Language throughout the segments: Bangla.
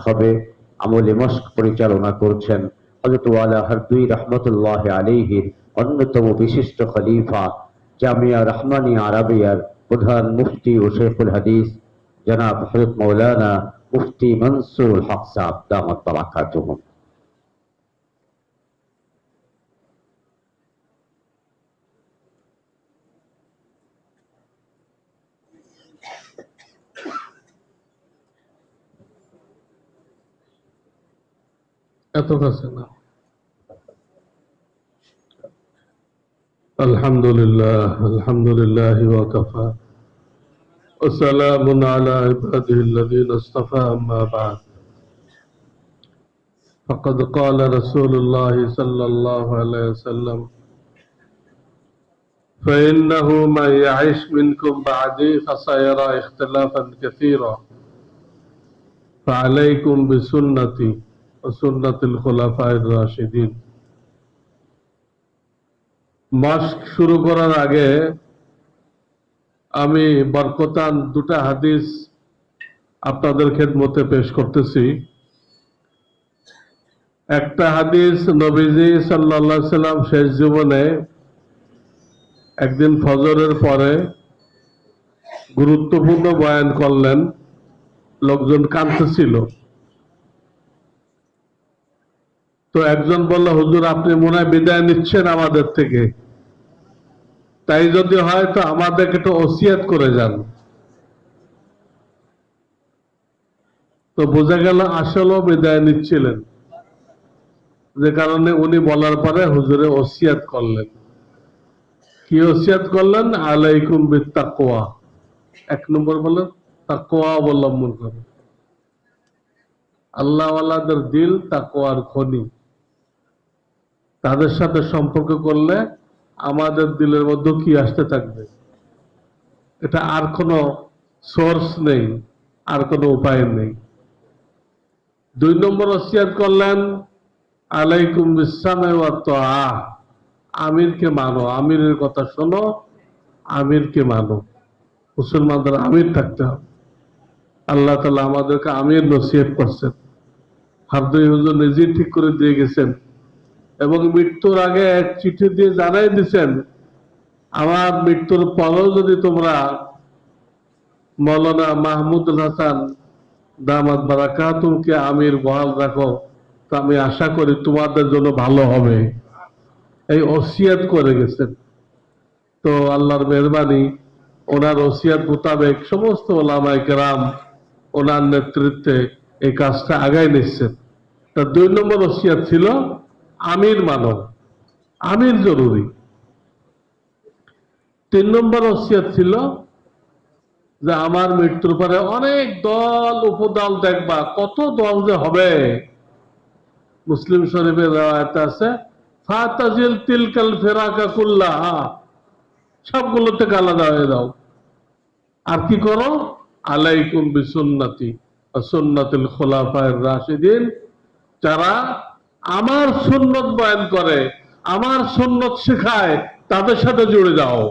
হবে। আমলে মস্ক পরিচালনা করছেন হযরত ওয়ালা হারদুই রাহমাতুল্লাহ আলাইহির অন্যতম বিশিষ্ট খলিফা, জামিয়া রহমানিয়া আরাবিয়ার প্রধান মুফতি ও শেখুল হাদিস জনাব হযরত মাওলানা মুফতি মনসুরুল হক সাহেব দামাত বারাকাতুহুম। এত কাছে না। আলহামদুলিল্লাহ, আলহামদুলিল্লাহ ওয়া কাফা ওয়া সালামুন আলা ইবাদিহিল্লাযীনা ইসতাফা, আম্মা বা'দ। ফাকাদ ক্বালা রাসূলুল্লাহ সাল্লাল্লাহু আলাইহি ওয়াসাল্লাম, فإنه من يعش منكم بعدي فسيرى اختلافا كثيرا فعليكم بسنتي وسنة الخلفاء الراشدين। মাস্ক শুরু করার আগে আমি বরকতান দুটা হাদিস আপনাদের খেদমতে পেশ করতেছি। একটা হাদিস, নবীজি সাল্লাল্লাহু আলাইহি সাল্লাম শেষ জীবনে একদিন ফজরের পরে গুরুত্বপূর্ণ বয়ান করলেন, লোকজন কাঁদতেছিল। তো একজন বলল, হুজুর আপনি মনে হয় বিদায় নিচ্ছেন আমাদের থেকে, তাই যদি হয় তো আমাদেরকে একটু ওসিয়াত করে যান। তো বোঝা গেল আসলেও বিদায় নিচ্ছিলেন, যে কারণে উনি বলার পরে হুজুরে ওসিয়াত করলেন। কি ওসিয়াত করলেন? আলাইকুম বিত্তাকওয়া। এক নম্বর বলেন তাকওয়া অবলম্বন করুন। আল্লাহওয়ালাদের দিল তাকওয়ার খনি, তাদের সাথে সম্পর্ক করলে আমাদের দিলের মধ্যে কি আসতে থাকবে, এটা আর কোনো সোর্স নেই, আর কোনো উপায় নেই। দুই নম্বর ওসিয়াত করলেন আলাইকুম বিসসামি ওয়াত তাআহ। আমিরকে মানো, আমিরের কথা শোনো, আমিরকে মানো। মুসলমানদের আমির থাকতে হবে। আল্লাহ তাআলা আমাদেরকে আমির নসিহত করছেন, হারদুই হুজুর নিজেই ঠিক করে দিয়ে গেছেন এবং মৃত্যুর আগে এক চিঠি দিয়ে জানাই দিচ্ছেন, আমার মৃত্যুর পরেও যদি তোমরা মৌলানা মাহমুদুল হাসান দামাত বারাকাতুহুকে আমির বহাল রাখো, তো আমি আশা করি তোমাদের জন্য ভালো হবে। এই ওসিয়াত করে গেছেন। তো আল্লাহর মেহরবানি, ওনার ওসিয়াত মোতাবেক সমস্ত ওলামায়ে কেরাম ওনার নেতৃত্বে এই কাজটা আগায় নিচ্ছেন। তার দুই নম্বর ওসিয়াত ছিল আমির মানো, আমির জরুরি। তিন নম্বর ওসিয়াত ছিল যে আমার মৃত্যুর পরে অনেক দল উপদল দেখবা, কত দল যে হবে। মুসলিম শরীফের রাওয়ায়াত আছে, ফাতাজিল তিলকাল ফিরাকা কুল্লাহা, সবগুলো থেকে আলাদা হয়ে যাও। আর কি করো? আলাইকুম বিসুন্নতি ওয়া সুন্নাতিল খুলাফায়ে রাশিদিন। যারা আমার সুন্নত বয়ান করে, আমার সুন্নত শেখায়, তাদের সাথে জুড়ে যাও।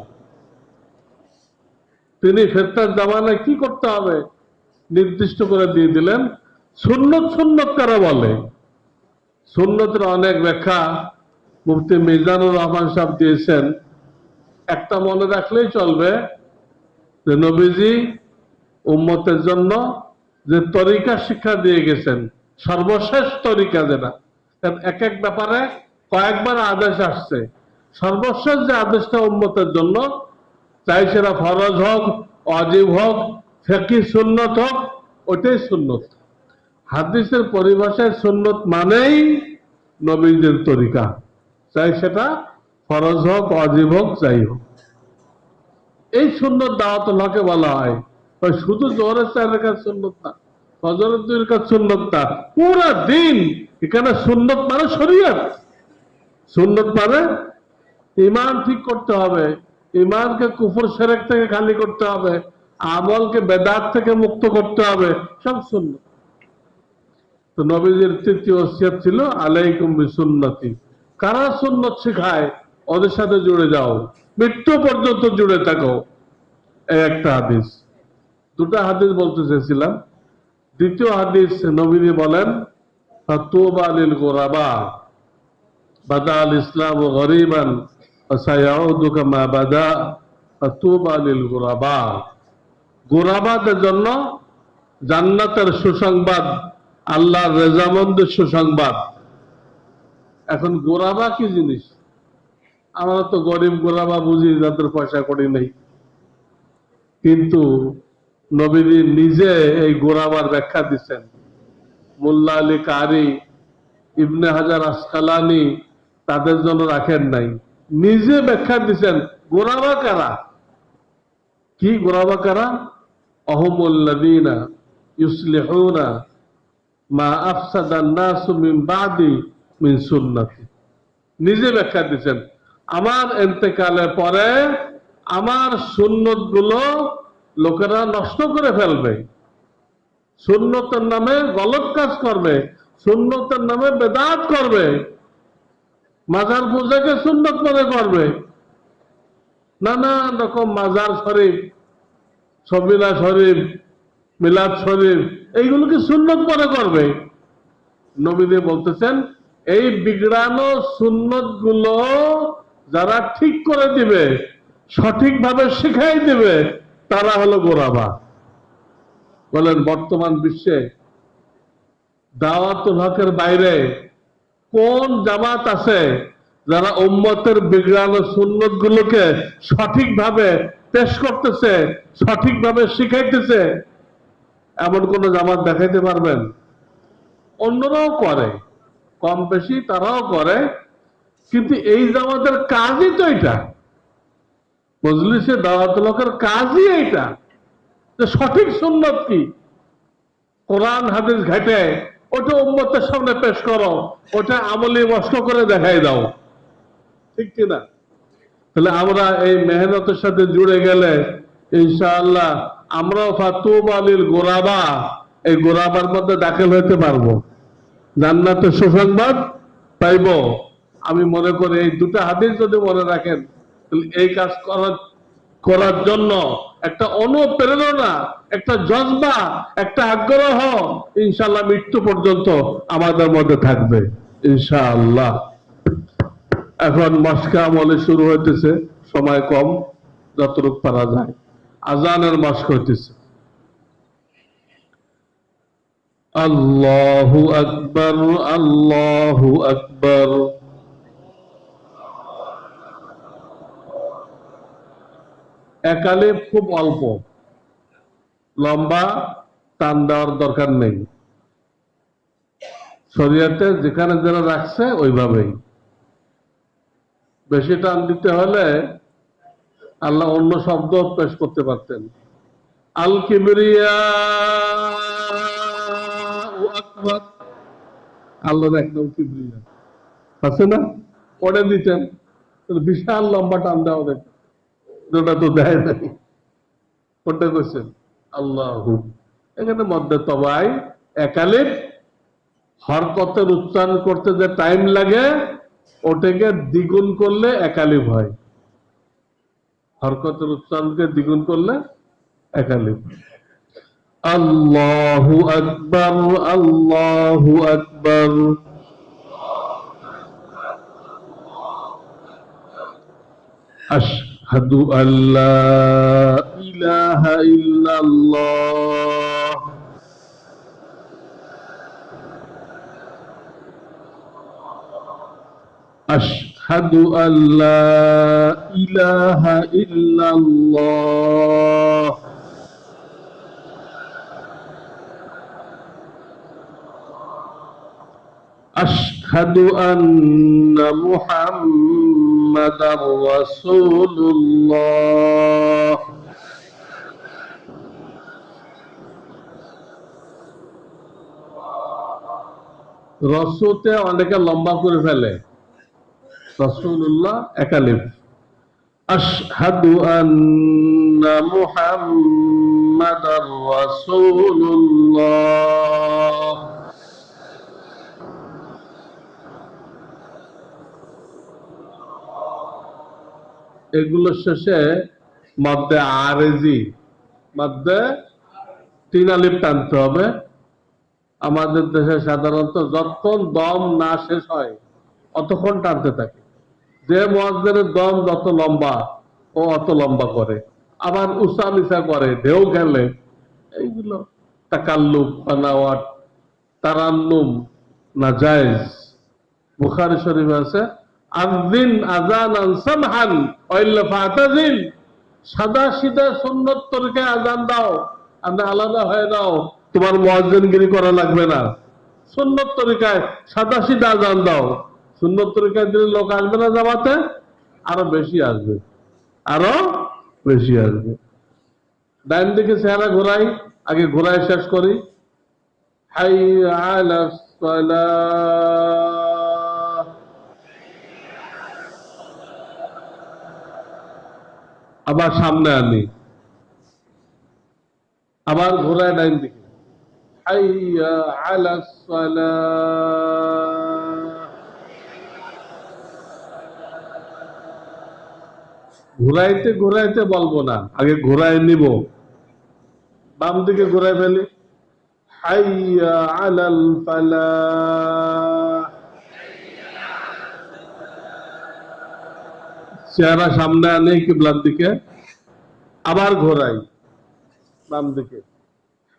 তিনি ফেতনার জামানায় কি করতে হবে নির্দিষ্ট করে দিয়ে দিলেন। সুন্নত সুন্নত কারা বলে? সুন্নতের অনেক ব্যাখ্যা মুফতি মিজানুর রহমান সাহেব দিয়েছেন। একটা মনে রাখলেই চলবে যে নবীজি উম্মতের জন্য যে তরিকা শিক্ষা দিয়ে গেছেন, সর্বশেষ তরিকা যেটা, কারণ এক এক ব্যাপারে কয়েকবার আদেশ আসছে। সর্বশেষ যে আদেশটা উম্মতের জন্য, চাই সেটা ফরজ হোক, ওয়াজিব হোক, ফিকহি সুন্নত হোক, ওইটাই সুন্নত। হাদিসের পরিভাষায় সুন্নত মানেই নবীদের তরিকা, চাই সেটা ফরজ হোক, ওয়াজিব হোক, যাই হোক। এই সুন্নত দাওয়াতুল হকে বলা হয়। শুধু জোহরের 4 রাকাত সুন্নত না, ফজরের 2 রাকাত সুন্নত না, পুরা দিন। এখানে সুন্নত মানে শরীয়ত। সুন্নত মানে ঈমান ঠিক করতে হবে, ঈমানকে কুফর শিরক থেকে খালি করতে হবে, আমলকে বেদাত থেকে মুক্ত করতে হবে, সব সুন্নত। তো নবীজির তৃতীয় ওসিয়ত ছিল আলাইকুম বিসুন্নতি। কারা সুন্নত শেখায় ওদের সাথে জুড়ে যাও, মৃত্যু পর্যন্ত জুড়ে থাকো। এই একটা হাদিস। দুটা হাদিস বলতে চেয়েছিলাম। দ্বিতীয় হাদিস নবীজি বলেন, ফাতুবা লিল গুরাবা বাদা আল ইসলাম গরিবান ওয়া সায়াউদু কামা বাদা ফাতুবা লিল গুরাবা। গুরাবাদের জন্য জান্নাতের সুসংবাদ, আল্লাহর রেজামন্দের সুসংবাদ। এখন গোরাবা কি জিনিস? আমরা তো গরিব গোরাবা বুঝি, যাদের পয়সা করি নেই। কিন্তু নবীজি নিজে এই গোরাবার ব্যাখ্যা দিচ্ছেন। মোল্লা আলী কারি, ইবনে হাজার আসকালানি তাদের জন্য রাখেন নাই, নিজে ব্যাখ্যা দিচ্ছেন গোরাবা কারা। কি গোরাবা কারা? অহমুল্লাযীনা ইউসলিহুনা মা আফসাদান নাসু মিন বাদি মিন সুন্নতি। নিজে ব্যাখ্যা দিচ্ছেন, আমার ইন্তেকালের পরে আমার সুন্নত গুলো লোকেরা নষ্ট করে ফেলবে, সুন্নতের নামে গলত কাজ করবে, সুন্নতের নামে বেদাত করবে, মাজার পূজাকে সুন্নত মনে করবে, নানান রকম মাজার শরীফ, সবিনা শরীফ, মিলাদ শরীফ এইগুলোকে সুন্নত মনে করবে। নবীজি বলতেছেন, এই বিগড়ানো সুন্নত গুলো যারা ঠিক করে দিবে, সঠিকভাবে শিখাই দিবে, তারা হলো গোরাবা। বলেন, বর্তমান বিশ্বে দাওয়াতুল হকের বাইরে কোন জামাত আছে যারা উম্মতের বিগড়ানো সুন্নত গুলোকে সঠিকভাবে পেশ করতেছে, সঠিকভাবে শিখাইতেছে? এমন কোন জামাত দেখাইতে পারবেন? অন্যরাও করে, কম বেশি তারাও করে, কিন্তু এই জামাতের কাজই তো এটা, মজলিসে দাওয়াতুল হকের কাজই এইটা যে সঠিক সুন্নত কি, কোরআন হাদিস ঘাটে ওটা উম্মতের সামনে পেশ করো, ওটা আমলি মস্ত করে দেখাই দাও, ঠিক কিনা? তাহলে আমরা এই মেহনতের সাথে জুড়ে গেলে ইনশাআল্লাহ আমরাও ফাতুবা লিল গুরাবা, এই গোরাবার মধ্যে দাখিল হইতে পারবো, জান্নাতের সুসংবাদ পাইব। আমি মনে করি এই দুটো হাদিস যদি মনে রাখেন, তাহলে এই কাজ করার জন্য একটা অনুপ্রেরণা, একটা জজবা, একটা আগ্রহ ইনশাআল্লাহ মৃত্যু পর্যন্ত আমাদের মধ্যে থাকবে ইনশাআল্লাহ। এখন মস্কা আমলে শুরু হইতেছে, সময় কম, যতটুকু পারা যায়। আজানের মস্ক হইতেছে। আল্লাহু আকবার, আল্লাহু আকবার। একালে খুব অল্প, লম্বা টান দেওয়ার দরকার নেই, শরীয়তে যেখানে যারা রাখছে ওইভাবেই। বেশি টান দিতে হলে আল্লাহ অন্য শব্দ পেশ করতে পারতেন। আল কিবরিয়া আকবার, আল্লাহর একদম কিবরিয়া আছে না, পড়ে দিতেন, বিশাল লম্বা টান দেওয়া দেখতেন, যেটা তো দেয় নাই, কোনটা করছেন? আল্লাহু। এখানে মধ্যে তবাই একালিফ হরকতের উচ্চারণ করতে যে টাইম লাগে ওটাকে দ্বিগুণ করলে একালিফ হয়, হরকতের উচ্চারণকে দ্বিগুণ করলে একালিফ। আল্লাহু আকবার, আল্লাহু আকবার। আশহাদু আল্লা ইলাহা ইল্লাল্লাহ। আশহাদু আল্লা ইলাহা ইল্লাল্লাহ। আশহাদু আন্না মুহাম্মাদার রাসূলুল্লাহ। রসুতে অনেকে লম্বা করে ফেলে, রাসূলুল্লাহ একালিফ। আশহাদু আন্না মুহাম্মাদার রাসূলুল্লাহ। এগুলো শেষে মধ্যে আরেজি, মধ্যে তিন আলিফ টানতে হবে, আমাদের দেশে সাধারণত যতক্ষণ দম না শেষ হয় অতক্ষণ টানতে থাকে। যে মুয়াজ্জিনের দম যত লম্বা ও অত লম্বা করে, আবার উঁচা নিচা করে, ঢেউ খেলে, এইগুলো তাকাল্লুব, বানাওয়াট, তারান্নুম না জায়েজ। বুখারী শরীফ আছে, আযিন আযানান সামহান ওয়া ইল্লা ফাতাজিল, সাদা সিধা সুন্নত তরিকায় আযান দাও, আপনি আলাদা হয়ে দাও, তোমার মুয়াজ্জিনগিরি করা লাগবে না। সুন্নত তরিকায় সাদা সিধা আযান দাও। সুন্নত তরিকায় দিলে লোক আসবে না জামাতে? আরো বেশি আসবে, আরো বেশি আসবে। ডাইন দিকে চেহারা ঘোরাই, আগে ঘোরাই শেষ করি। হাইয়া আলাস সালাহ, আবার সামনে আনি, আবার ঘোরায় ডাইন দিকে। হাইয়া আলাস সালাহ, ঘুরাইতে ঘুরাইতে বলবো না, আগে ঘুরাই নিব। বাম দিকে ঘুরাই ফেলি, হাইয়া আলাল ফালাহ, চেহারা সামনে আনে কিবলার দিকে, আবার ঘোরাই বাম দিকে,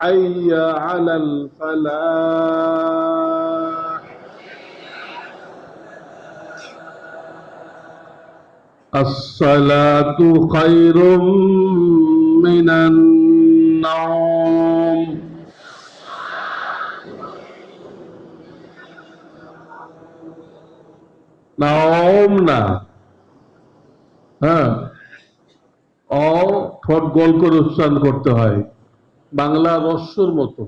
হাইয়া আলাল ফালাহ। الصلاة خير من النوم, নাওম না, হ্যাঁ, অ ঠোঁট গোল করে উচ্চারণ করতে হয়, বাংলা রস্যুর মতো।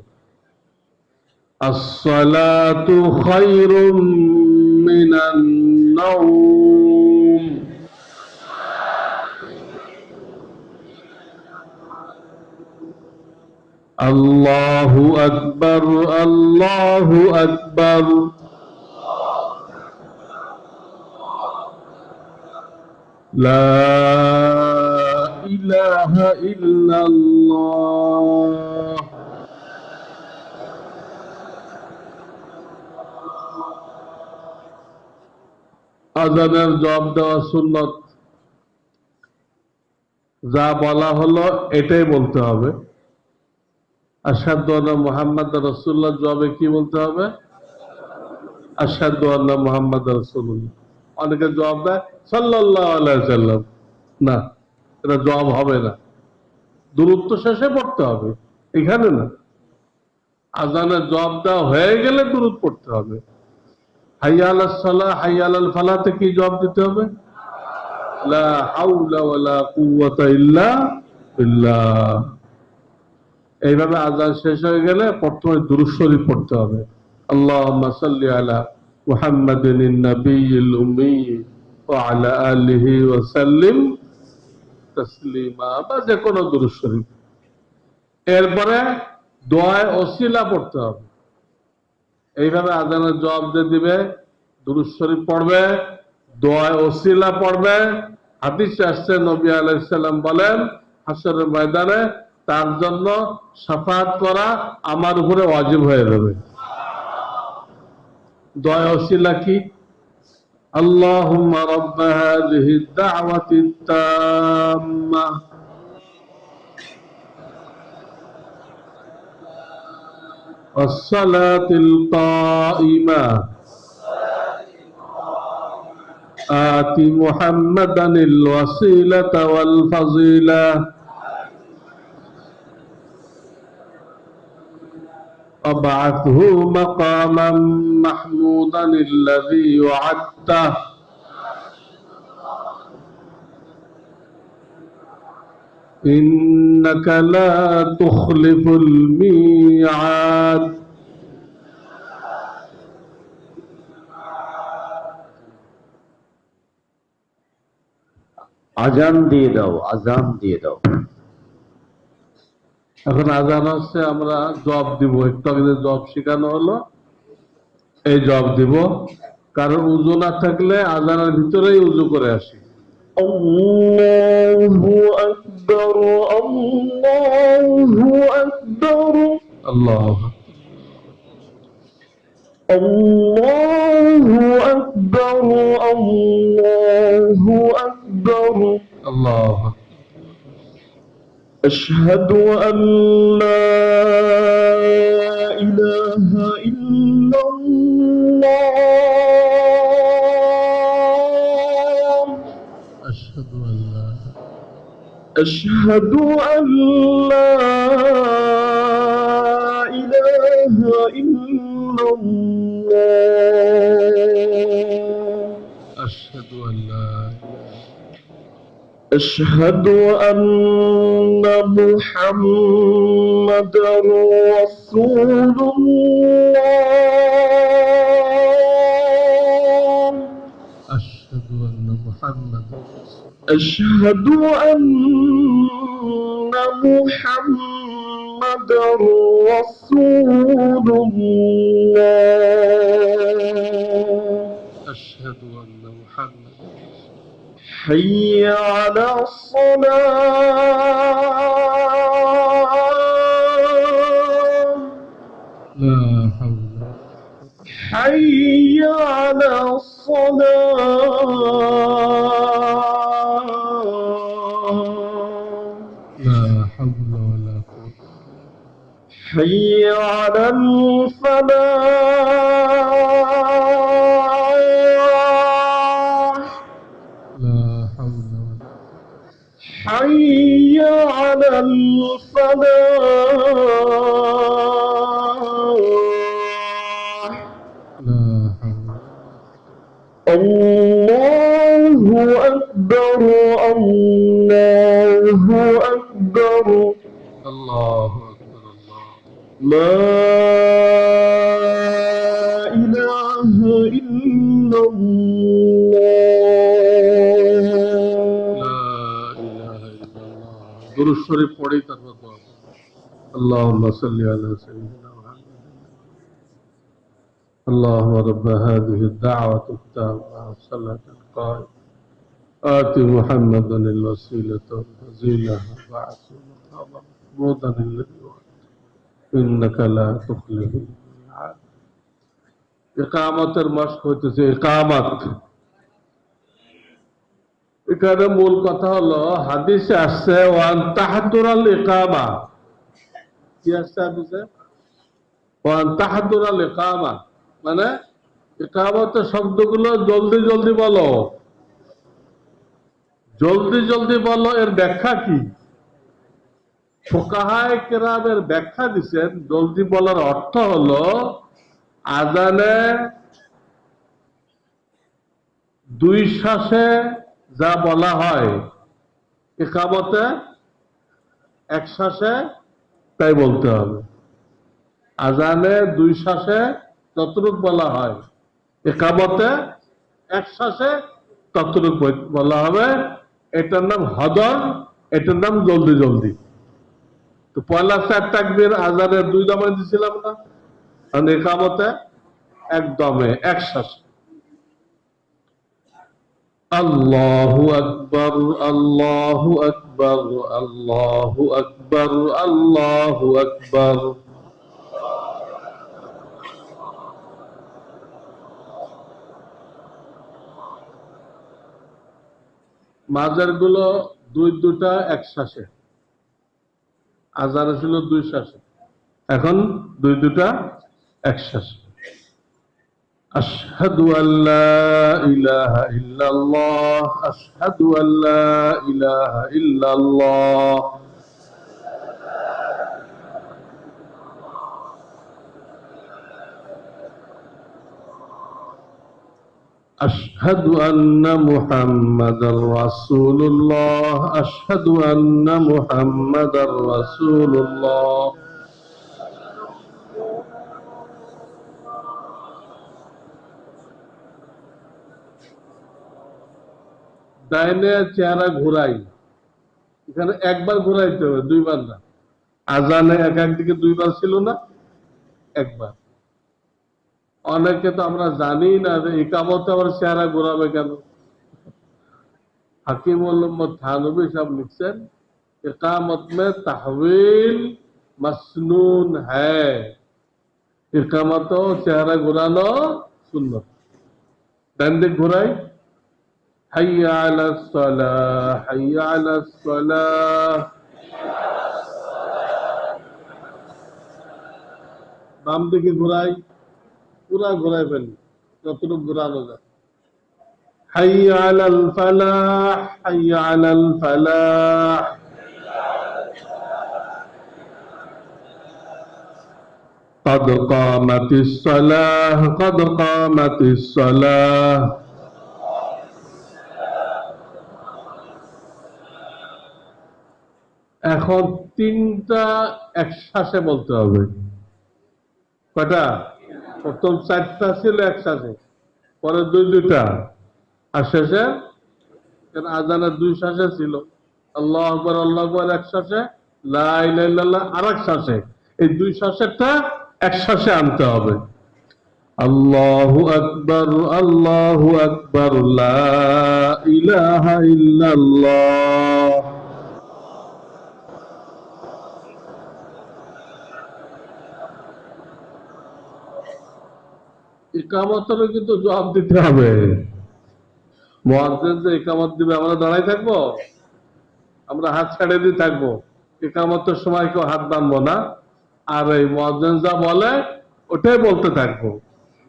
আসসালাতু খায়রুম মিনান নাওম, আল্লাহু আকবার, আল্লাহু আকবার, লা ইলাহা ইল্লাল্লাহ। আযানের জবাব দেওয়া সুন্নত। যা বলা হলো এটাই বলতে হবে। আশহাদু আন্না মুহাম্মাদুর রাসূলুল্লাহ জবাবে কি বলতে হবে? আশহাদু আন্না মুহাম্মাদুর রাসূলুল্লাহ। অনেকে জবাব দেয় সাল্লাল্লাহু আলাইহি সাল্লাম, না, এটা জবাব হবে না। দুরূদ তো শেষে পড়তে হবে, এখানে না। আযানের জবাব দেওয়া হয়ে গেলে দুরূদ পড়তে হবে। হাইয়া আলাস সালাহ, হাইয়া আলাল ফালাতে কি জবাব দিতে হবে? লা হাওলা ওয়ালা কুওয়াতা ইল্লা বিল্লাহ। এইভাবে আযান শেষ হয়ে গেলে প্রথমে দুরূদ শরীফ পড়তে হবে। আল্লাহুম্মা সাল্লি আলা মুহাম্মাদিন নাবিয়্যিল উম্মি ওয়া আলা আলিহি ওয়া সাল্লিম তাসলিমা, বা যে কোনো দুরূদ শরীফ। এরপরে দোয়ায়ে ওসিলা পড়তে হবে। এইভাবে আযানের জবাব দিয়ে দিবে, দুরূদ শরীফ পড়বে, দোয়ায়ে ওসিলা পড়বে। হাদিসে আসছে নবী আলাইহিস সালাম বলেন, হাশরের ময়দানে তার জন্য শাফাআত করা আমার উপরে ওয়াজিব হয়ে যাবে। দোয়ায়ে ওসিলা কি? আল্লাহুম্মা রাব্ব হাযিহি দাওয়াতিত তাম্মা والصلاة القائمة آت محمدا الوسيلة والفضيلة وابعثه مقاما محمودا الذي وعدته إنك لا تخلف الميعاد। আজান দিয়ে দাও, আজান দিয়ে দাও। এখন আজান হচ্ছে, আমরা জবাব দিব। একটু আগে যে জবাব শেখানো হলো, এই জবাব দিব। কারণ উযু না থাকলে আজানের ভিতরেই উযু করে আসি। আল্লাহু আকবার, আল্লাহু আকবার। আল্লাহ الله أكبر الله أكبر الله أشهد أن لا إله إلا الله أشهد أن لا أشهد أن لا إله إلا الله أشهد أن لا أشهد أن محمدا رسول الله أشهد أن محمد أشهد أن محمدا رسول الله أشهد أن محمد حي على الصلاة لا حول حي على الصلاة لا حول ولا قوة حي على الفلاح لا حول ولا حي على الفلاح لا حول الله أكبر الله أكبر الله أكبر الله لا إله إلا الله لا إله إلا الله درود شريف পড়েই তারপর দোয়া করব। اللهم صل على سيدنا محمد اللهم رب هذه الدعوة التامة والصلاة القائمة آت محمدا الوسيلة والفضيلة وبعثه مقاما محمودا الذي وعدته إنك لا تخلف الميعاد ইকামতের মশক হইতেছে ইকামত। এখানে মূল কথা হলো হাদিসে আসছে ওয়ান তাহাদুরাল ইকামা। কি আসছে হাদিসে? ওয়ান তাহাদুরাল ইকামা মানে ইকামতের শব্দগুলো জলদি জলদি বলো, জলদি জলদি বলো। এর ব্যাখ্যা কি? ফুকাহায়ে কেরামের ব্যাখ্যা দিচ্ছেন জলদি বলার অর্থ হলো আজানে দুই শ্বাসে যা বলা হয় ইকামতে এক শ্বাসে তাই বলতে হবে। আজানে দুই শ্বাসে ততটুক বলা হয়, ইকামতে এক শ্বাসে ততটুক বলা হবে। এটার নাম হদর, এটার নাম জলদি জলদি। তো পয়লা 4 তাকবীর আজানের 2 দমে দিছিলাম না, আর ইকামতে এক দমে এক শ্বাসে। আল্লাহু আকবার আল্লাহু আকবার আল্লাহু আকবার আল্লাহু আকবার। মাঝের গুলো দুইটা এক শ্বাসে, আজানে ছিল 2 শ্বাসে, এখন দুইটা এক শ্বাসে। আশহাদু আল্লা ইলাহা ইল্লাল্লাহ আশহাদু আল্লা ইলাহা ইল্লাল্লাহ। আশহাদু আন্না মুহাম্মাদার রাসূলুল্লাহ আশহাদু আন্না মুহাম্মাদার রাসূলুল্লাহ। ডাইনে চেহারা ঘুরাই, এখানে একবার ঘুরাইতে হবে, 2 বার না। আজানে একদিকে 2 বার ছিল না, একবার। অনেকে তো আমরা জানি না যে ইকামতে আবার চেহারা ঘুরাবে কেন। হাকিমুল উম্মত থানভী সাহেব লিখছেন इकामत में तहवील मसनून है, ইকামত চেহারা ঘোরানো সুন্নত। ডান দিক ঘোরাই, হাইয়া আলাস সালাহ, হাইয়া আলাস সালাহ। বাম দিকে ঘোরাই, পুরা ঘোরাই ফেলি যতটুকু ঘোরানো যায়। হাইয়া আলাল ফালাহ, হাইয়া আলাল ফালাহ। قد قامت الصلاة، قد قامت الصلاة। এখন তিনটা একসাথে বলতে হবে। কয়টা? প্রথম চারটা ছিল একসাথে, পরে দুইটা, আর শেষে আজানের দুই শ্বাসে ছিল। আল্লাহু আকবার, আল্লাহু আকবার এক শ্বাসে, লা ইলাহা ইল্লাল্লাহ আর এক শ্বাসে। এই দুই শ্বাসেরটা এক শ্বাসে আনতে হবে। আল্লাহু আকবার, আল্লাহু আকবার, লা ইলাহা ইল্লাল্লাহ। ইকামতেরও কিন্তু জবাব দিতে হবে। মুয়াজ্জিন যে ইকামত দিবে আমরা দাঁড়াই থাকবো? আমরা হাত ছেড়ে দিয়ে থাকবো? ইকামতের সময় কেউ হাত বাঁধবো না। আর এই মুয়াজ্জিন যা বলে ওটাই বলতে থাকবো।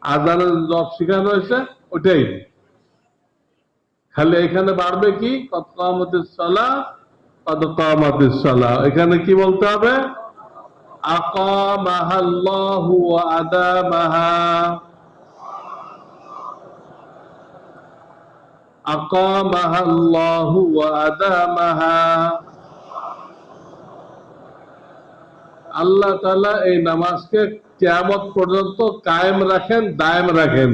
আযানের জবাব শেখানো হয়েছে ওটাই। খালি এখানে বাড়বে কি? কদ কামাতিস সালাহ, কদ কামাতিস সালাহ। এখানে কি বলতে হবে? আকামাহাল্লাহু ওয়া আদামাহা, আকামাহাল্লাহু ওয়া আদামাহা। আল্লাহ তাআলা এই নামাজকে কিয়ামত পর্যন্ত কায়েম রাখেন, দায়েম রাখেন।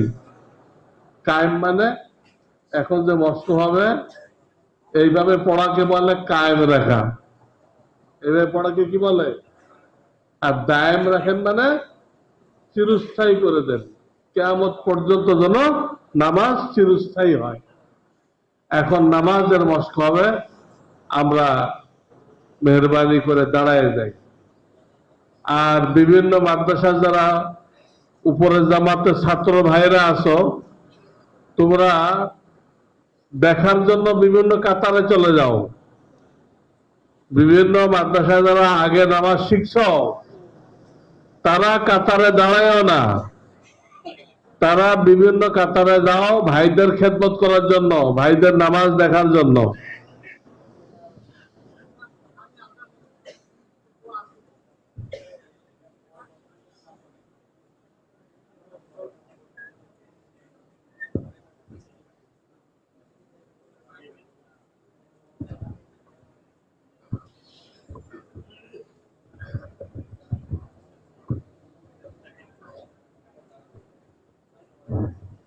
কায়েম মানে এখন যে মস্ত হবে এইভাবে পড়াকে বলে কায়েম রাখা, এইভাবে পড়াকে কি বলে? আর দায়েম রাখেন মানে চিরস্থায়ী করে দেন, কিয়ামত পর্যন্ত যেন নামাজ চিরস্থায়ী হয়। এখন নামাজের মস্ক হবে, আমরা মেহরবানি করে দাঁড়ায় যাই। আর বিভিন্ন মাদ্রাসা যারা উপরের জামাতে ছাত্র ভাইরা আছো, তোমরা দেখার জন্য বিভিন্ন কাতারে চলে যাও। বিভিন্ন মাদ্রাসায় যারা আগে নামাজ শিখছ তারা কাতারে দাঁড়ায়ও না, তারা বিভিন্ন কাতারে যাও ভাইদের খেদমত করার জন্য, ভাইদের নামাজ দেখার জন্য।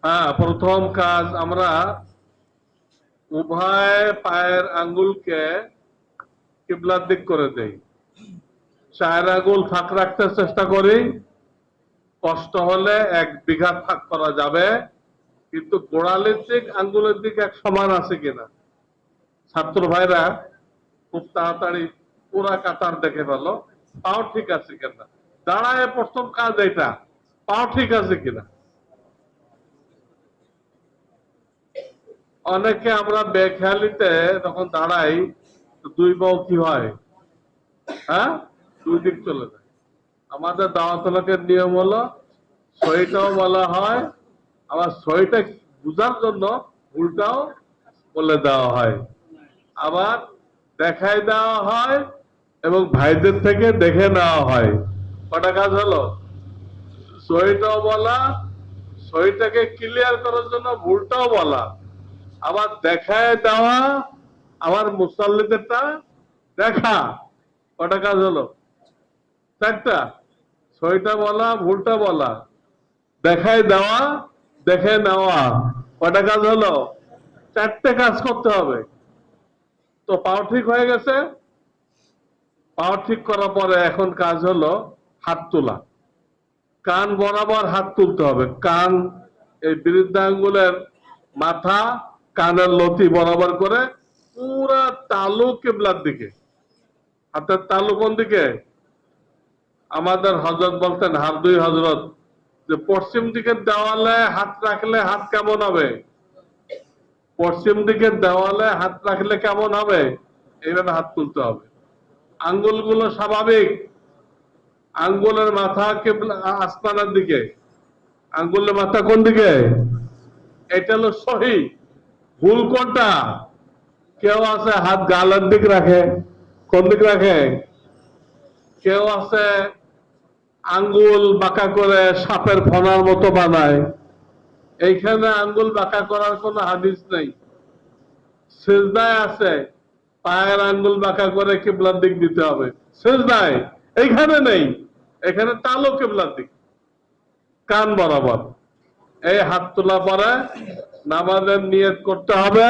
হ্যাঁ, প্রথম কাজ আমরা উভয় পায়ের আঙ্গুলকে কিবলার দিক করে দেই। চার আঙ্গুল ফাঁক রাখতে চেষ্টা করি, কষ্ট হলে 1 বিঘা ফাঁক করা যাবে, কিন্তু গোড়ালির দিক আঙ্গুলের দিক এক সমান আছে কিনা। ছাত্র ভাইরা খুব তাড়াতাড়ি পুরা কাতার দেখে ফেলো, পাও ঠিক আছে কিনা। দাঁড়ায় প্রথম কাজ এটা, পাও ঠিক আছে কিনা। অনেকে আমরা বেখেয়ালিতে তখন দাঁড়াই, দুই পাও কি হয়, হ্যাঁ, দুই দিক চলে যায়। আমাদের দাওয়াত লোকের নিয়ম হলো সইটাও বলা হয়, আবার সইটা বুঝার জন্য উল্টাও বলে দেওয়া হয়, আবার দেখাই দেওয়া হয় এবং ভাইদের থেকে দেখে নেওয়া হয়। কটা কাজ হলো? সইটাও বলা, সইটাকে ক্লিয়ার করার জন্য ভুলটাও বলা, আবার দেখায় দেওয়া, আবার মুসাল্লিদেরটা দেখা। কটা কাজ হলো? 4টা। সইটা বলা, ভুলটা বলা, দেখায় দেওয়া, দেখে নেওয়া। কটা কাজ হলো? 4টে কাজ করতে হবে। তো পাও ঠিক হয়ে গেছে। পাও ঠিক করার পরে এখন কাজ হলো হাত তোলা। কান বরাবর হাত তুলতে হবে। কান এই বৃদ্ধাঙ্গুলের মাথা কানের লতি বরাবর করে পুরা তালু কিবলার দিকে। হাতের তালু কোন দিকে? আমাদের হযরত বলতেন, হারদুই হযরত, যে পশ্চিম দিকের দেওয়ালে হাত রাখলে হাত কেমন হবে? পশ্চিম দিকের দেওয়ালে হাত রাখলে কেমন হবে? এইভাবে হাত তুলতে হবে। আঙ্গুলগুলো স্বাভাবিক, আঙ্গুলের মাথা আসমানের দিকে, আঙ্গুলের মাথা কোন দিকে? এটা হলো সহি। ভুল কোনটা? কেউ আছে হাত গালের দিক রাখে, কোন দিক রাখে? কেউ আছে আঙ্গুল বাঁকা করে সাপের ফনার মতো বানায়। এইখানে আঙ্গুল বাঁকা করার কোনো হাদিস নেই। সিজদায় আছে পায়ের আঙ্গুল বাঁকা করে কিবলার দিক দিতে হবে, সিজদায়। এইখানে নেই, এখানে তালো কিবলার দিক, কান বরাবর। এই হাত তোলা পরে নামাজের নিয়ত করতে হবে,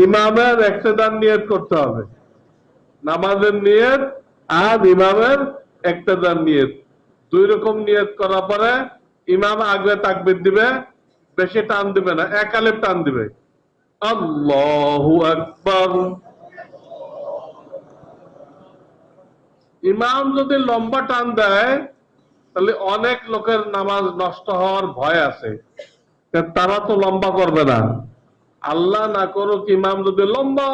ইমামের ইক্তেদার নিয়ত করতে হবে। নামাজের নিয়ত আর ইমামের ইক্তেদার নিয়ত, দুই রকম নিয়ত করার পরে ইমাম আগে তাকবীর দিবে, বেশি টান দিবে না, এক আলিফ টান দিবে, আল্লাহু আকবার। ইমাম যদি লম্বা টান দেয় তাহলে অনেক লোকের নামাজ নষ্ট হওয়ার ভয় আছে, তারা তো লম্বা করবে না। আল্লাহ না করুক ইমাম যদি লম্বা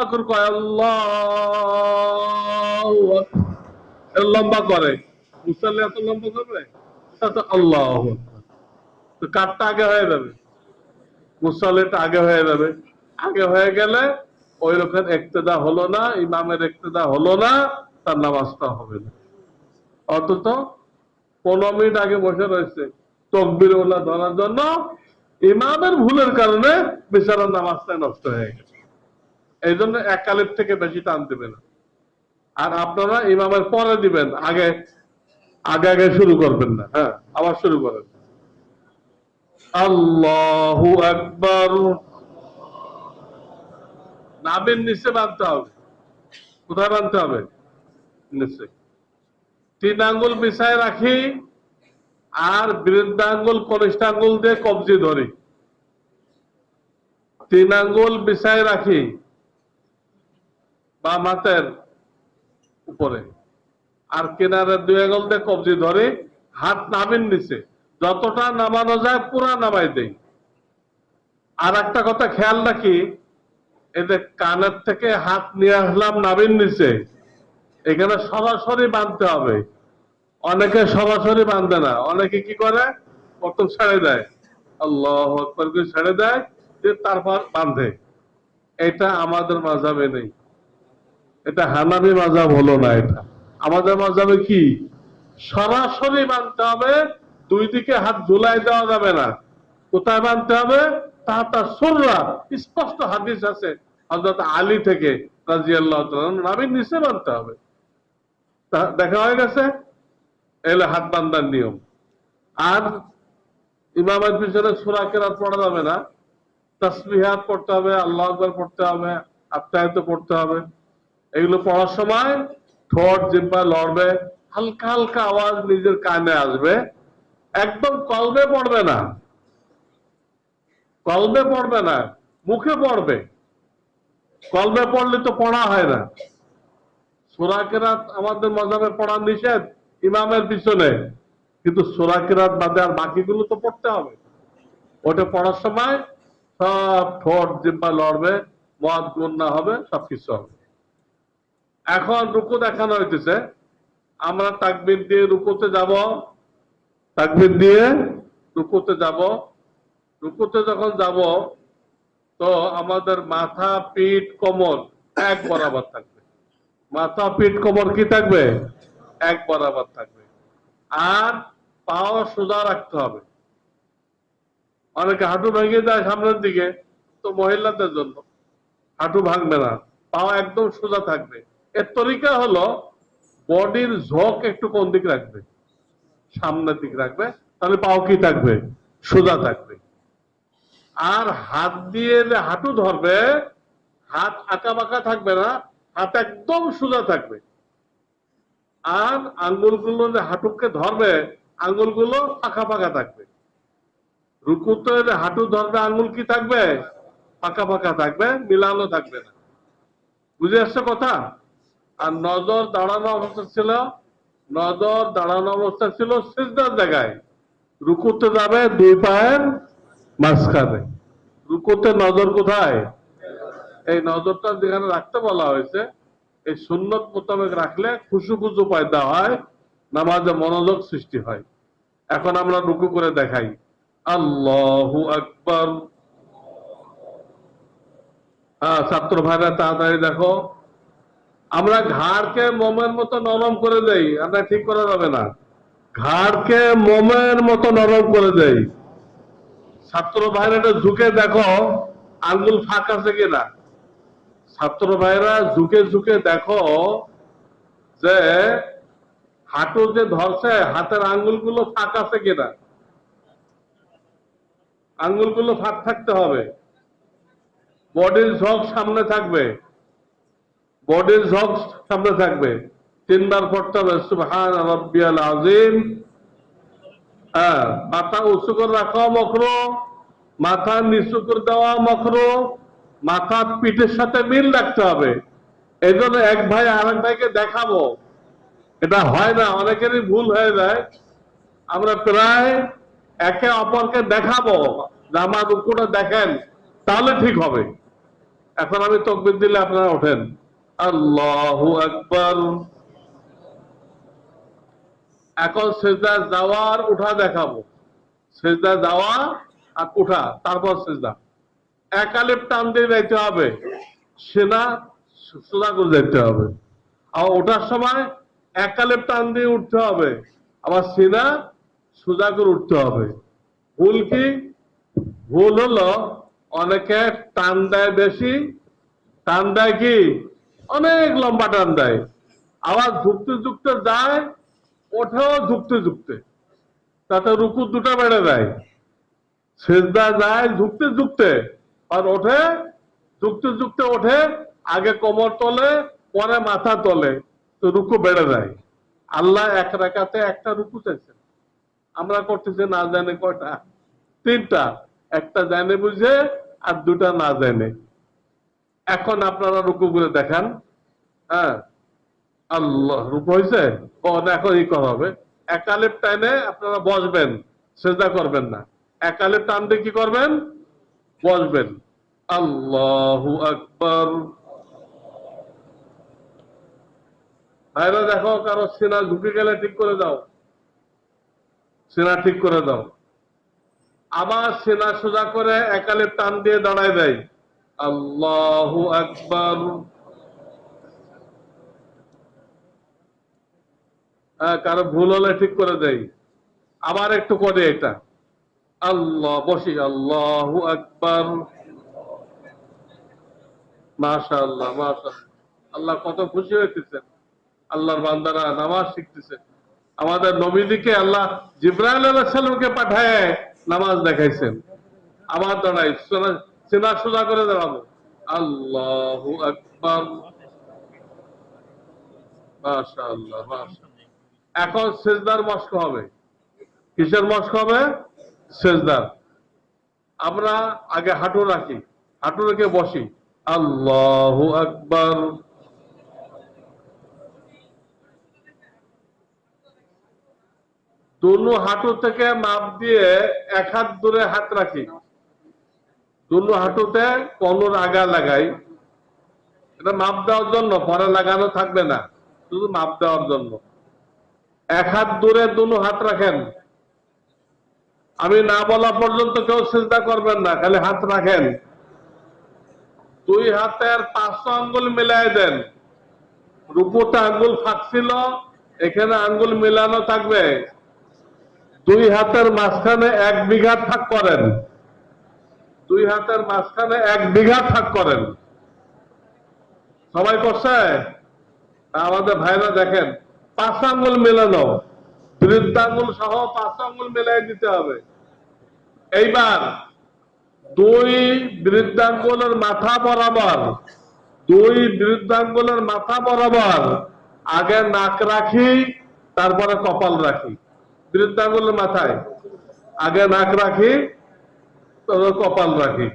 করে কয় আল্লাহু আকবার, লম্বা করে, মুসাল্লি এত লম্বা করবে? আল্লাহু আকবার, তো কারটা আগে হয়ে যাবে, মুসাল্লিটা আগে হয়ে যাবে। আগে হয়ে গেলে ওই লোকের ইক্তেদা হলো না, ইমামের ইক্তেদা হলো না, তার নামাজটা হবে না। অথচ 15 মিনিট আগে বসে রয়েছে তাকবীর ওলা ধরার জন্য, ইমামের ভুলের কারণে বেচারার নামাজটা নষ্ট হয়ে গেছে। এই জন্য এক আলিফ থেকে বেশি টান দিবে না। আর আপনারা ইমামের পরে দিবেন, আগে আগে আগে শুরু করবেন না। হ্যাঁ, আবার শুরু করেন, আল্লাহু আকবার। নাভির নিচে বাঁধতে হবে। কোথায় বাঁধতে হবে? নিচে। 3 আঙ্গুল বিছায় রাখি, আর বৃদ্ধ আঙ্গুল কনিষ্ঠ আঙ্গুল দিয়ে কবজি ধরি। 3 আঙ্গুল বিছায় রাখি বা মাথার উপরে, আর কিনারের 2 আঙ্গুল দিয়ে কবজি ধরি, হাত নাভির নিচে, যতটা নামানো যায় পুরা নামাই দেই। আর একটা কথা খেয়াল রাখি, এই যে কানের থেকে হাত নিয়ে আসলাম নাভির নিচে, এখানে সরাসরি বাঁধতে হবে। অনেকে সরাসরি বাঁধে না, অনেকে কি করে, প্রথম ছেড়ে দেয়, আল্লাহু আকবার করে ছেড়ে দেয়, দিয়ে তারপর বাঁধে। এটা আমাদের মাযহাবে নেই, এটা হানাফি মাযহাব হলো না। এটা আমাদের মাযহাবে কি, সরাসরি বাঁধতে হবে, দুই দিকে হাত ঝুলাই দেওয়া যাবে না। কোথায় বাঁধতে হবে? তাহাতা সুররা, স্পষ্ট হাদিস আছে হযরত আলী থেকে রাদিয়াল্লাহু তাআলা, নাভির নিচে বাঁধতে হবে। দেখা হয়ে গেছে, এলে হাত বান্ধার নিয়ম। আর ইমামের পিছনে সূরা কেরাত পড়া যাবে না, তাসবিহাত পড়তে হবে, আল্লাহু আকবার পড়তে হবে, আত্তাহিয়াত পড়তে হবে। এগুলো পড়ার সময় ঠোঁট জিহ্বা লড়বে, হালকা হালকা আওয়াজ নিজের কানে আসবে, একদম কলবে পড়বে না, কলবে পড়বে না, মুখে পড়বে। কলবে পড়লে তো পড়া হয় না। সূরা কেরাত আমাদের মাযহাবে পড়া নিষেধ ইমামের পিছনে, কিন্তু সূরা কেরাত বাদে আর বাকিগুলো তো পড়তে হবে। ওটা পড়ার সময় সব ঠোঁট জিহ্বা লড়বে, মদ গুন্না হবে, সবকিছু হবে। এখন রুকু দেখানো হইতেছে, আমরা তাকবীর দিয়ে রুকুতে যাব, তাকবীর দিয়ে রুকুতে যাব। রুকুতে যখন যাব তো আমাদের মাথা পিঠ কোমর এক বরাবর থাকবে। মাথা পিঠ কোমর কি থাকবে? এক বরাবর থাকবে। আর পাও সোজা রাখতে হবে। অনেকে হাঁটু ভেঙে যায় সামনের দিকে, তো মহিলাদের জন্য হাঁটু ভাঙবে না, পাও একদম সোজা থাকবে। এর তরিকা হলো বডির ঝোঁক একটু কোন দিক রাখবে? সামনের দিক রাখবে, তাহলে পাও কি থাকবে? সোজা থাকবে। আর হাত দিয়ে যে হাঁটু ধরবে, হাত আঁকা বাঁকা থাকবে না, হাত একদম সোজা থাকবে। আর আঙ্গুলগুলো যে হাঁটুকে ধরবে, আঙ্গুলগুলো পাকা পাকা থাকবে। রুকুতে যে হাঁটু ধরবে, আঙ্গুল কি থাকবে? পাকা পাকা থাকবে, মিলানো থাকবে না। বুঝে আসছে কথা? আর নজর দাঁড়ানো অবস্থা ছিল, নজর দাঁড়ানো অবস্থা ছিল সিজদার জায়গায়, রুকুতে যাবে দুই পায়ের মাঝখানে। রুকুতে নজর কোথায়? এই নজরটা যেখানে রাখতে বলা হয়েছে, এই সুন্নত মোতাবেক রাখলে খুশু খুশু পয়দা হয়, নামাজে মনোযোগ সৃষ্টি হয়। এখন আমরা রুকু করে দেখাই। আল্লাহু আকবার। হ্যাঁ ছাত্র ভাইরা তাড়াতাড়ি দেখো। আমরা ঘাড়কে মোমের মতো নরম করে দেই, আমরা ঠিক করা যাবে না। ঘাড়কে মোমের মতো নরম করে দেই। ছাত্র ভাইরা এটা ঝুঁকে দেখো আঙ্গুল ফাঁক আছে কিনা। ছাত্র ভাইরা ঝুঁকে ঝুঁকে দেখো যে হাঁটু যে ধরছে হাতের আঙ্গুলগুলো ফাঁক আছে কিনা। আঙ্গুলগুলো ফাঁক থাকতে হবে। বডির ঝোঁক সামনে থাকবে, বডির ঝোঁক সামনে থাকবে। তিনবার পড়তে হবে সুবহান রাব্বিয়াল আযীম। হ্যাঁ, মাথা উঁচু করে রাখা মকরু, মাথা নিচু করে দেওয়া মকরু, মাথা পিঠের সাথে মিল রাখতে হবে। এই জন্য এক ভাই আরেক ভাইকে দেখাবো, এটা হয় না, অনেকেরই ভুল হয়ে যায়। আমরা প্রায় একে অপরকে দেখাবো যে আমার রুকুটা দেখেন, তাহলে ঠিক হবে। এখন আমি তাকবীর দিলে আপনারা ওঠেন। আল্লাহু আকবার। এখন সিজদা যাওয়ার উঠা দেখাবো। সিজদা যাওয়া আর উঠা, তারপর সিজদা। একালিপ টান দিয়ে যাইতে হবে, সেনা সোজা করে যাইতে হবে। আর ওঠার সময় একালিপ টান দিয়ে উঠতে হবে, আবার সিনা সোজা করে উঠতে হবে। ভুল কি? ভুল হলো অনেকে টান দেয় বেশি, টান দেয় কি অনেক লম্বা টান দেয়, আবার ঝুঁকতে ঝুঁকতে যায়, ওঠেও ঝুঁকতে ঝুঁকতে, তাতে রুকু দুটো বেড়ে যায়। সিজদা যায় ঝুঁকতে ঝুঁকতে আর ওঠে ঝুঁকতে ঝুঁকতে ওঠে, আগে কোমর তোলে পরে মাথা তোলে, তো রুকু বেড়ে যায়। আল্লাহ এক রাকাতে একটা রুকু চাইছেন, আমরা করতেছি না জানে কয়টা? তিনটা। একটা জানে বুঝে আর দুটা না জানে। এখন আপনারা রুকু করে দেখান। হ্যাঁ, আল্লাহ রুকু হয়েছে। ও এখন ই করা হবে, একালিপ টাইনে আপনারা বসবেন, সেজদা করবেন না। একালিপ টান দিয়ে কি করবেন? বসবেন। আল্লাহু আকবার। ভাইরা দেখো কারো সিনা ঝুঁকে গেলে ঠিক করে দাও, সিনা ঠিক করে দাও। আবার সিনা সোজা করে একালিপ টান দিয়ে দাঁড়ায় দেয়। আল্লাহু আকবার। হ্যাঁ, কারো ভুল হলে ঠিক করে দেয়। আবার একটু করে এটা। আল্লাহ বসি, আল্লাহু আকবার। মাশাআল্লাহ মাশাআল্লাহ। আল্লাহ কত খুশি হইতেছেন, আল্লাহর বান্দারা নামাজ শিখতেছে। আমাদের নবীদিকে আল্লাহ জিবরাইল আলাইহিস সালামকে পাঠায় নামাজ দেখাইছেন। আবার দাঁড়াই, সিনা সোজা করে দাঁড়াবো। আল্লাহু আকবার। মাশাআল্লাহ মাশাআল্লাহ। এখন সিজদার মশক হবে। কিসের মশক হবে? সিজদার। আমরা আগে হাঁটু রাখি, হাঁটু রেখে বসি। আল্লাহু আকবার। দুনো হাঁটু থেকে মাপ দিয়ে এক হাত দূরে হাত রাখি, দুনো হাঁটুতে কনুর আগা লাগাই। এটা মাপ দেওয়ার জন্য, পরে লাগানো থাকবে না, শুধু মাপ দেওয়ার জন্য। এক হাত দূরে দুনো হাত রাখেন। আমি না বলা পর্যন্ত কেউ সিজদা করবেন না, খালি হাত রাখেন। দুই হাতের 5 আঙ্গুল মিলাই দেন। রুকুতে আঙ্গুল ফাঁক ছিল, এখানে আঙ্গুল মিলানো থাকবে। দুই হাতের মাঝখানে 1 বিঘা ফাঁক করেন, দুই হাতের মাঝখানে 1 বিঘা ফাঁক করেন। সবাই করছে? আমাদের ভাইরা দেখেন 5 আঙ্গুল মেলানো, বৃদ্ধাঙ্গুল সহ 5 আঙ্গুল মেলাই দিতে হবে। এইবার 2 বৃদ্ধাঙ্গুলের মাথা বরাবর, 2 বৃদ্ধাঙ্গুলের মাথা বরাবর আগে নাক রাখি, তারপরে কপাল রাখি। বৃদ্ধাঙ্গুলের মাথায় আগে নাক রাখি, তারপর কপাল রাখি।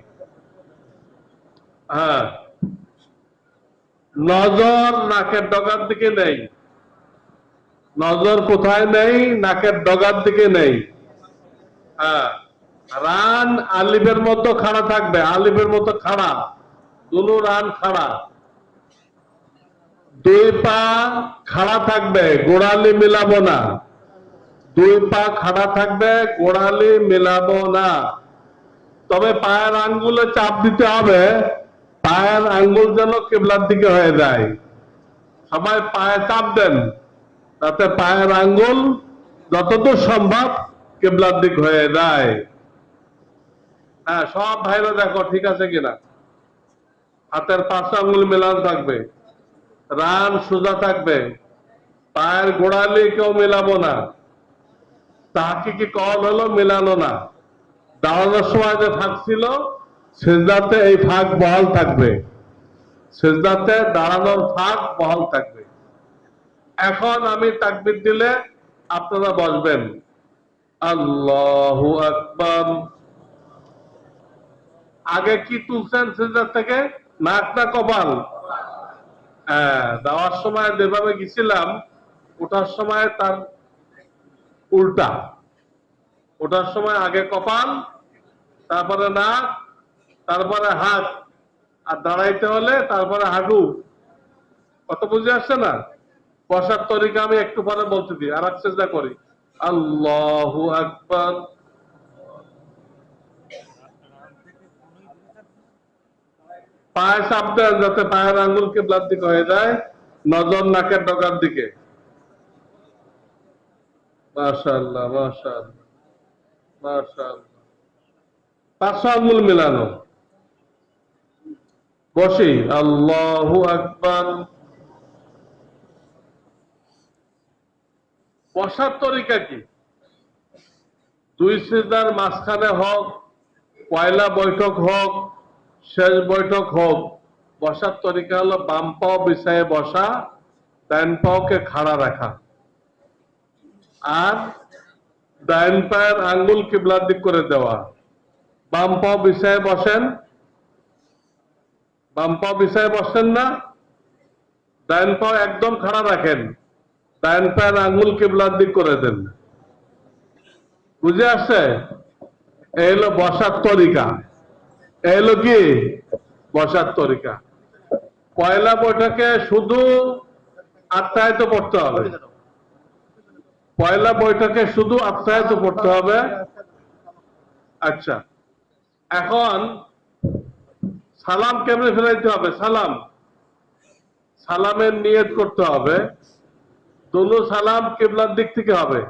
হ্যাঁ, নজর নাকের ডগার দিকে নেই, নজর কোথায় নেই? নাকের ডগার দিকে নেই। হ্যাঁ, রান আলিফের মতো খাড়া থাকবে, আলিফের মতো খাড়া, দুনো রান খাড়া। দুই পা খাড়া থাকবে, গোড়ালি মিলাবো না। দুই পা খাড়া থাকবে, গোড়ালি মিলাবো না। তবে পায়ের আঙ্গুলে চাপ দিতে হবে, পায়ের আঙ্গুল যেন কেবলার দিকে হয়ে যায়। সবাই পায়ে চাপ দেন, তাতে পায়ের আঙ্গুল যতদূর সম্ভব কেবলার দিক হয়ে যায়। হ্যাঁ, সব ভাইরা দেখো ঠিক আছে কিনা। হাতের 5 আঙ্গুল মেলানো থাকবে, রান সোজা থাকবে, পায়ের গোড়ালি কেউ মেলাবো না। তাহকিকি কল হলো মেলানো না। দাঁড়ানোর সময় যে ফাঁক ছিল, সেজদাতে এই ফাঁক বহাল থাকবে, সেজদাতে দাঁড়ানোর ফাঁক বহাল থাকবে। এখন আমি তাকবীর দিলে আপনারা বসবেন। আল্লাহু আকবার। আগে কি তুলছেন সেজদা থেকে? নাক না কপাল? হ্যাঁ, দেওয়ার সময় যেভাবে গেছিলাম, ওঠার সময় তার উল্টা। ওঠার সময় আগে কপাল, তারপরে নাক, তারপরে হাত, আর দাঁড়াইতে হলে তারপরে হাঁটু। কত বুঝে আসছে না? বসার তরিকা আমি একটু পরে বলতে দিই, আর এক চেষ্টা করি। আল্লাহু আকবার। পায়ে চাপ দেন যাতে পায়ের আঙ্গুল কেবলার দিকে হয়ে যায়, নজর নাকের ডগার দিকে। মাশাআল্লাহ, মাশাআল্লাহ, মাশাআল্লাহ। 5 আঙ্গুল মিলানো। বসি। আল্লাহু আকবার। বসার তরিকা কি? 2 সিজদার মাঝখানে হোক, পয়লা বৈঠক হোক, শেষ বৈঠক হোক, বসার তরিকা হলো বাম পাও বিছায়ে বসা, ডান পাওকে খাড়া রাখা, আর ডান পায়ের আঙ্গুল কিবলার দিক করে দেওয়া। বাম পাও বিছায়ে বসেন, বাম পাও বিছায়ে বসেন না, ডান পাও একদম খাড়া রাখেন, ডান পায়ের আঙ্গুল কিবলার দিক করে দেন। বুঝে আসছে? এই হলো বসার তরিকা। এই হলো কি বসার তরিকা। পয়লা বৈঠকে শুধু আত্মায়িত পড়তে হবে, পয়লা বৈঠকে শুধু আত্মায়িত পড়তে হবে। আচ্ছা, এখন সালাম কেমনে ফেরাইতে হবে? সালাম, সালামের নিয়ত করতে হবে। দুনু সালাম কিবলার দিক থেকে হবে।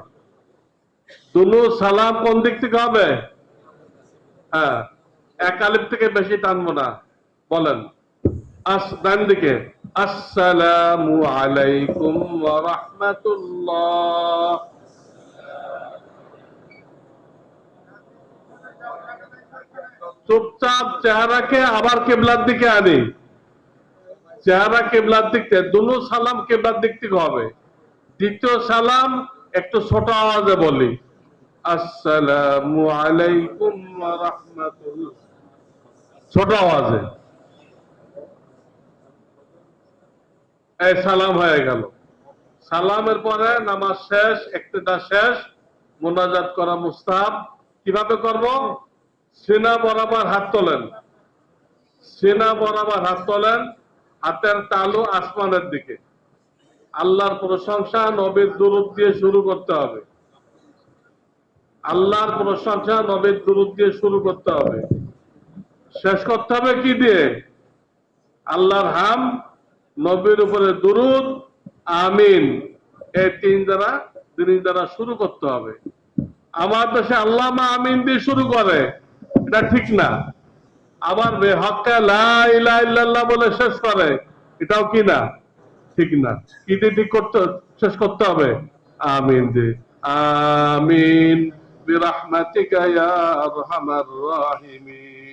দুনু সালাম কোন দিক থেকে হবে? হ্যাঁ, এক আলিফ থেকে বেশি টানবো না। বলেন। ডান দিকে। আসসালামু আলাইকুম ওয়া রাহমাতুল্লাহ। চুপচাপ চেহারাকে আবার কেবলার দিকে আনি। চেহারা কেবলার দিক থেকে, দুনু সালাম কেবলার দিক থেকে হবে। দ্বিতীয় সালাম একটু ছোট আওয়াজে বলি, আসসালামু আলাইকুম ওয়া রাহমাতুল্লাহ, ছোট আওয়াজে। এই সালাম হয়ে গেল। সালামের পরে নামাজ শেষ, ইক্তেদা শেষ, মোনাজাত করা মুস্তাহাব। কিভাবে করব? সিনা বরাবর হাত তোলেন, সিনা বরাবর হাত তোলেন, হাতের তালু আসমানের দিকে। আল্লাহর প্রশংসা নবীর দুরূদ দিয়ে শুরু করতে হবে। আল্লাহর প্রশংসা নবীর দুরূদ দিয়ে শুরু করতে হবে। শেষ করতে হবে কি দিয়ে? আল্লাহর হাম, নবীর উপরে দুরূদ, আমিন, এই জিনিস দ্বারা শুরু করতে হবে। আমার দেশে আল্লামা আমিন দিয়ে শুরু করে, এটা ঠিক না। আবার বেহক্কে লা ইলাহা ইল্লাল্লাহ বলে শেষ করে, এটাও কি না? ঠিক না। কি দিয়ে ঠিক করতে শেষ করতে হবে? আমিন দিয়ে। আমিন বিরহমাতিকা ইয়া আরহামার রাহিমিন।